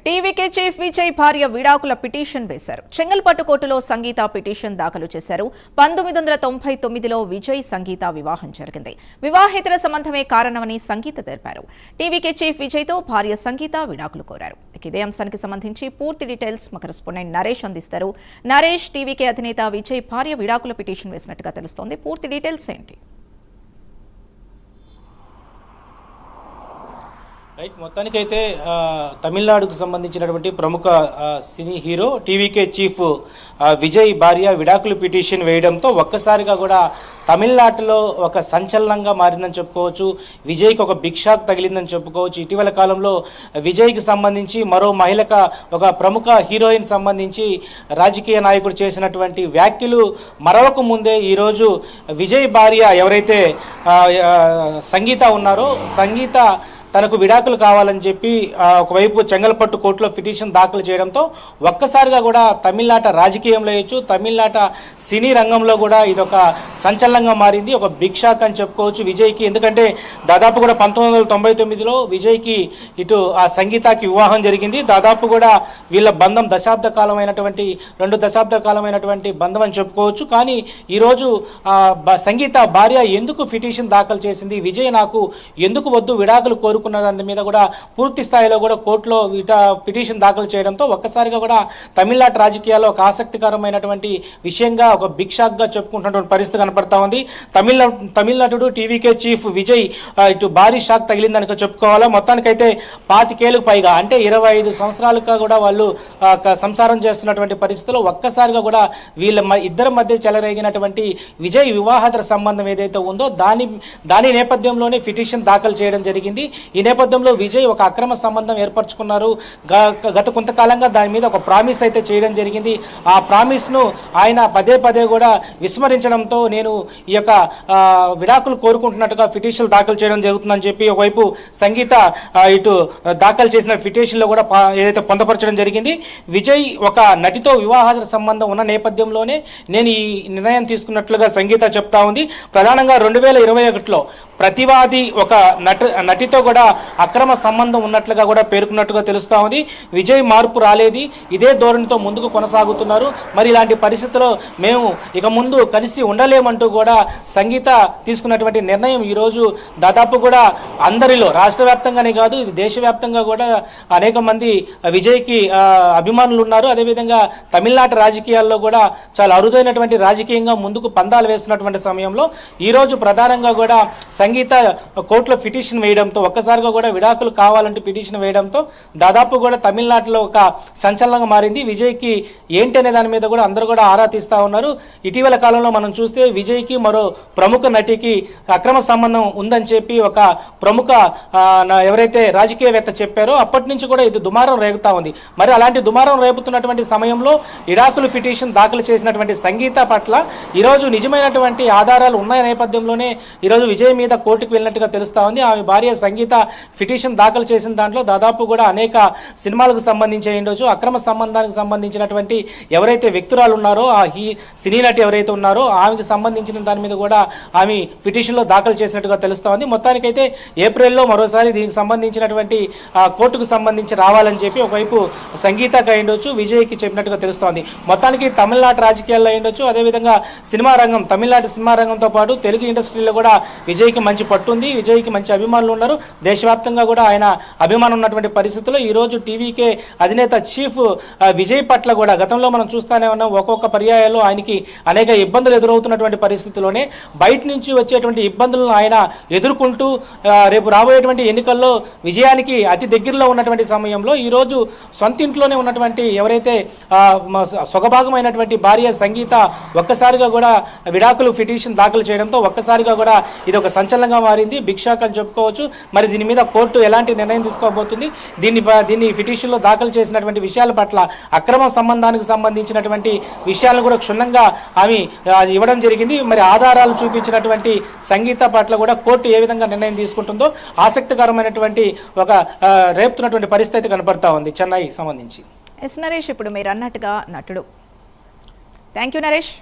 TVK chief Vijay భార్య విడాకుల petition వేశారు. చెంగల్పట్టు కోర్టులో సంగీత పిటిషన్ దాఖలు చేశారు. 1999లో విజయ్ సంగీత వివాహం జరిగింది. వివాహేతర సంబంధమే కారణమని సంగీత తెలిపారు. టీవీకే చీఫ్ విజయ్తో భార్య సంగీత విడాకులు కోరారు. ఇదే అంశానికి సంబంధించి పూర్తి డీటెయిల్స్ మా కరెస్పాండెంట్ నరేష్ అందిస్తారు. నరేష్, టీవీకే అధినేత విజయ్ భార్య విడాకుల పిటిషన్ వేసినట్టుగా తెలుస్తోంది. పూర్తి డీటెయిల్స్ ఏంటి? రైట్, మొత్తానికైతే తమిళనాడుకు సంబంధించినటువంటి ప్రముఖ cine hero TVK chief Vijay భార్య విడాకులు పిటిషన్ వేయడంతో ఒక్కసారిగా కూడా తమిళనాడులో ఒక సంచలనంగా మారిందని చెప్పుకోవచ్చు. విజయ్కి ఒక బిగ్ షాక్ తగిలిందని చెప్పుకోవచ్చు. ఇటీవల కాలంలో విజయ్కి సంబంధించి మరో మహిళకు ఒక ప్రముఖ హీరోయిన్ సంబంధించి రాజకీయ నాయకుడు చేసినటువంటి వ్యాఖ్యలు మరొక ముందే ఈరోజు విజయ్ భార్య ఎవరైతే సంగీత ఉన్నారో సంగీత తనకు విడాకులు కావాలని చెప్పి ఒకవైపు చెంగల్పట్టు కోర్టులో పిటిషన్ దాఖలు చేయడంతో ఒక్కసారిగా కూడా తమిళనాట రాజకీయంలో వేయచ్చు, తమిళనాట సినీ రంగంలో కూడా ఇదొక సంచలనంగా మారింది. ఒక బిగ్ షాక్ అని చెప్పుకోవచ్చు విజయ్కి. ఎందుకంటే దాదాపు కూడా 1999లో విజయ్కి ఇటు ఆ సంగీతకి వివాహం జరిగింది. దాదాపు కూడా వీళ్ళ బంధం రెండు దశాబ్ద కాలమైనటువంటి బంధం అని చెప్పుకోవచ్చు. కానీ ఈరోజు సంగీత భార్య ఎందుకు పిటిషన్ దాఖలు చేసింది, విజయ్ నాకు ఎందుకు వద్దు విడాకులు కోరుకున్న దాని మీద కూడా పూర్తి స్థాయిలో కూడా కోర్టులో పిటిషన్ దాఖలు చేయడంతో ఒక్కసారిగా కూడా తమిళనాడు రాజకీయాల్లో ఒక ఆసక్తికరమైనటువంటి విషయంగా ఒక బిగ్ షాక్ గా చెప్పుకుంటున్నటువంటి పరిస్థితి కనపడతా ఉంది. తమిళనాడు టీవీకే చీఫ్ విజయ్ ఇటు భారీ షాక్ తగిలిందని చెప్పుకోవాలా. మొత్తానికైతే 25 ఏళ్లకు పైగా అంటే 25 సంవత్సరాలుగా కూడా వాళ్ళు సంసారం చేస్తున్నటువంటి పరిస్థితుల్లో ఒక్కసారిగా కూడా వీళ్ళ ఇద్దరి మధ్య చెలరేగినటువంటి విజయ్ వివాహేతర సంబంధం ఏదైతే ఉందో దాని నేపథ్యంలోనే పిటిషన్ దాఖలు చేయడం జరిగింది. ఈ నేపథ్యంలో విజయ్ ఒక అక్రమ సంబంధం ఏర్పరచుకున్నారు. గత కొంతకాలంగా దాని మీద ఒక ప్రామిస్ అయితే చేయడం జరిగింది. ఆ ప్రామిస్ను ఆయన పదే కూడా విస్మరించడంతో నేను ఈ యొక్క విడాకులు కోరుకుంటున్నట్టుగా పిటిషన్లు దాఖలు చేయడం జరుగుతుందని చెప్పి ఒకవైపు సంగీత ఇటు దాఖలు చేసిన పిటిషన్లో కూడా ఏదైతే పొందపరచడం జరిగింది. విజయ్ ఒక నటితో వివాహేతర సంబంధం ఉన్న నేపథ్యంలోనే నేను ఈ నిర్ణయం తీసుకున్నట్లుగా సంగీత చెప్తా ఉంది. ప్రధానంగా 2021లో ప్రతివాది ఒక నటితో కూడా అక్రమ సంబంధం ఉన్నట్లుగా కూడా పేర్కొన్నట్టుగా తెలుస్తూ ఉంది. విజయ్ మార్పు రాలేదు, ఇదే ధోరణితో ముందుకు కొనసాగుతున్నారు. మరి ఇలాంటి పరిస్థితుల్లో మేము ఇక ముందు కలిసి ఉండలేమంటూ కూడా సంగీత తీసుకున్నటువంటి నిర్ణయం ఈరోజు దాదాపు కూడా అందరిలో రాష్ట్ర వ్యాప్తంగానే కాదు ఇది దేశవ్యాప్తంగా కూడా అనేక మంది విజయ్కి అభిమానులు ఉన్నారు. అదేవిధంగా తమిళనాడు రాజకీయాల్లో కూడా చాలా అరుదైనటువంటి రాజకీయంగా ముందుకు పందాలు వేస్తున్నటువంటి సమయంలో ఈరోజు ప్రధానంగా కూడా సంగీత కోర్టులో పిటిషన్ వేయడంతో ఒక్కసారిగా కూడా విడాకులు కావాలంటూ పిటిషన్ వేయడంతో దాదాపు కూడా తమిళనాడులో ఒక సంచలనంగా మారింది. విజయ్కి ఏంటి అనే దాని మీద కూడా అందరూ కూడా ఆరా తీస్తూ ఉన్నారు. ఇటీవల కాలంలో మనం చూస్తే విజయ్కి మరో ప్రముఖ నటికి అక్రమ సంబంధం ఉందని చెప్పి ఒక ప్రముఖ ఎవరైతే రాజకీయవేత్త చెప్పారో అప్పటి నుంచి కూడా ఇది దుమారం రేగుతా ఉంది. మరి అలాంటి దుమారం రేపుతున్నటువంటి సమయంలో విడాకులు పిటిషన్ దాఖలు చేసినటువంటి సంగీత పట్ల ఈరోజు నిజమైనటువంటి ఆధారాలు ఉన్న నేపథ్యంలోనే ఈరోజు విజయ్ మీద కోర్టుకు వెళ్ళినట్టుగా తెలుస్తా ఉంది. ఆమె భార్య సంగీత పిటిషన్ దాఖలు చేసిన దాంట్లో దాదాపు కూడా అనేక సినిమాలకు సంబంధించి ఉండొచ్చు, అక్రమ సంబంధానికి సంబంధించినటువంటి ఎవరైతే వ్యక్తురాలు ఉన్నారో ఆ సినీ నటి ఎవరైతే ఉన్నారో ఆమెకు సంబంధించిన దాని మీద కూడా ఆమె పిటిషన్లో దాఖలు చేసినట్టుగా తెలుస్తా ఉంది. మొత్తానికైతే ఏప్రిల్లో మరోసారి దీనికి సంబంధించినటువంటి కోర్టుకు సంబంధించి రావాలని చెప్పి ఒకవైపు సంగీతకు అయ్యుండొచ్చు, విజయ్కి చెప్పినట్టుగా తెలుస్తోంది. మొత్తానికి తమిళనాడు రాజకీయాల్లో అయ్యుండొచ్చు, అదేవిధంగా సినిమా రంగం తమిళనాడు సినిమా రంగంతో పాటు తెలుగు ఇండస్ట్రీలో కూడా విజయ్కి మంచి పట్టుంది, విజయ్కి మంచి అభిమానులు ఉన్నారు. దేశవ్యాప్తంగా కూడా ఆయన అభిమానం ఉన్నటువంటి పరిస్థితుల్లో ఈరోజు టీవీకే అధినేత చీఫ్ విజయ్ పట్ల కూడా గతంలో మనం చూస్తూనే ఉన్నాం. ఒక్కొక్క పర్యాయాల్లో ఆయనకి అనేక ఇబ్బందులు ఎదురవుతున్నటువంటి పరిస్థితుల్లోనే బయట నుంచి వచ్చేటువంటి ఇబ్బందులను ఆయన ఎదుర్కొంటూ రేపు రాబోయేటువంటి ఎన్నికల్లో విజయానికి అతి దగ్గరలో ఉన్నటువంటి సమయంలో ఈరోజు సొంత ఇంట్లోనే ఉన్నటువంటి ఎవరైతే సొగభాగమైనటువంటి భార్య సంగీత ఒక్కసారిగా కూడా విడాకులు పిటిషన్ దాఖలు చేయడంతో ఒక్కసారిగా కూడా ఇది ఒక సంచలనంగా మారింది, బిగ్ షాక్ అని చెప్పుకోవచ్చు. మరి దీని మీద కోర్టు ఎలాంటి నిర్ణయం తీసుకోబోతుంది, దీన్ని పిటిషన్లో దాఖలు చేసినటువంటి విషయాల పట్ల అక్రమ సంబంధానికి సంబంధించినటువంటి విషయాలను కూడా క్షుణ్ణంగా ఆమె ఇవ్వడం జరిగింది. మరి ఆధారాలు చూపించినటువంటి సంగీత పట్ల కూడా కోర్టు ఏ విధంగా నిర్ణయం తీసుకుంటుందో ఆసక్తికరమైనటువంటి ఒక రేపుతున్నటువంటి పరిస్థితి కనపడతా ఉంది చెన్నై సంబంధించి. ఎస్ నరేష్, ఇప్పుడు మీరు అన్నట్టుగా నటుడు. Thank you Naresh.